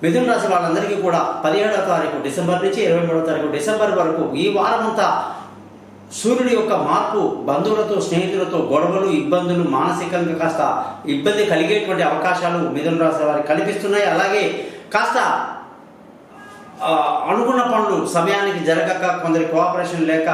మిథున రాశి వాళ్ళందరికీ కూడా 17వ తారీఖు డిసెంబర్ నుంచి 23వ తారీఖు డిసెంబర్ వరకు ఈ వారమంతా సూర్యుడి యొక్క మార్పు బంధువులతో స్నేహితులతో గొడవలు ఇబ్బందులు మానసికంగా కాస్త ఇబ్బంది కలిగేటువంటి అవకాశాలు మిథున రాశి వారికి కనిపిస్తున్నాయి. అలాగే కాస్త అనుకున్న పనులు సమయానికి జరగక కొందరి కోఆపరేషన్ లేక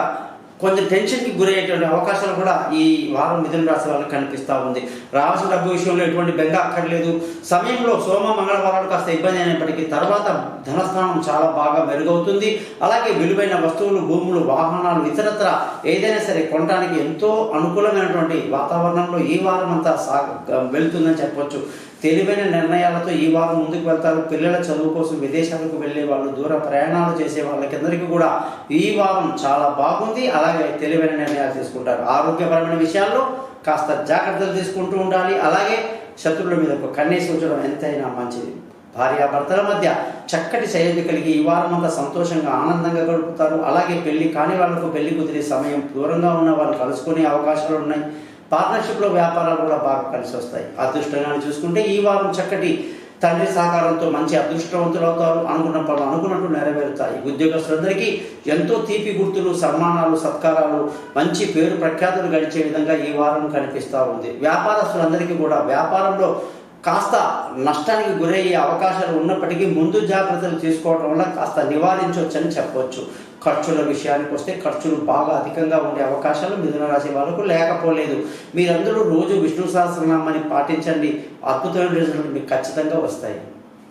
కొంచెం టెన్షన్కి గురయ్యేటువంటి అవకాశాలు కూడా ఈ వారం మిథున రాశి వాళ్ళకి కనిపిస్తూ ఉంది. రావాల్సిన డబ్బు విషయంలో ఎటువంటి బెంగ అక్కర్లేదు. సమయంలో సోమ మంగళవారాలు కాస్త ఇబ్బంది అయినప్పటికీ తర్వాత ధనస్థానం చాలా బాగా మెరుగవుతుంది. అలాగే విలువైన వస్తువులు భూములు వాహనాలు ఇతరత్ర ఏదైనా సరే కొనడానికి ఎంతో అనుకూలమైనటువంటి వాతావరణంలో ఈ వారం అంతా వెళ్తుందని చెప్పవచ్చు. తెలివైన నిర్ణయాలతో ఈ వారం ముందుకు వెళ్తారు. పిల్లల చదువు కోసం విదేశాలకు వెళ్ళే వాళ్ళు దూర ప్రయాణాలు చేసే వాళ్ళకందరికీ కూడా ఈ వారం చాలా బాగుంది. అలాగే తెలివైన నిర్ణయాలు తీసుకుంటారు. ఆరోగ్యపరమైన విషయాల్లో కాస్త జాగ్రత్తలు తీసుకుంటూ ఉండాలి. అలాగే శత్రువుల మీద ఒక కన్నేసి ఉంచడం ఎంతైనా మంచిది. భార్యాభర్తల మధ్య చక్కటి సయోధ్య కలిగి ఈ వారం అంతా సంతోషంగా ఆనందంగా గడుపుతారు. అలాగే పెళ్లి కాని వాళ్లకు పెళ్లి కుదిరే సమయం, దూరంగా ఉన్న వాళ్ళు కలుసుకునే అవకాశాలు ఉన్నాయి. పార్ట్నర్షిప్లో వ్యాపారాలు కూడా బాగా కలిసి వస్తాయి. అదృష్టంగా చూసుకుంటే ఈ వారం చక్కటి తండ్రి సహకారంతో మంచి అదృష్టవంతులు అవుతారు. అనుకున్న పనులు అనుకున్నట్టు నెరవేరుతాయి. ఉద్యోగస్తులందరికీ ఎంతో తీపి గుర్తులు, సన్మానాలు, సత్కారాలు, మంచి పేరు ప్రఖ్యాతులు గడిచే విధంగా ఈ వారం కనిపిస్తూ ఉంది. వ్యాపారస్తులందరికీ కూడా వ్యాపారంలో కాస్త నష్టానికి గురయ్యే అవకాశాలు ఉన్నప్పటికీ ముందు జాగ్రత్తలు తీసుకోవడం వల్ల కాస్త నివారించవచ్చని చెప్పవచ్చు. ఖర్చుల విషయానికి వస్తే ఖర్చులు బాగా అధికంగా ఉండే అవకాశాలు మిథున రాశి వాళ్ళకు లేకపోలేదు. మీరందరూ రోజు విష్ణు సహస్రనామాన్ని పాటించండి. అద్భుతమైన రిజల్ట్ మీకు ఖచ్చితంగా వస్తాయి.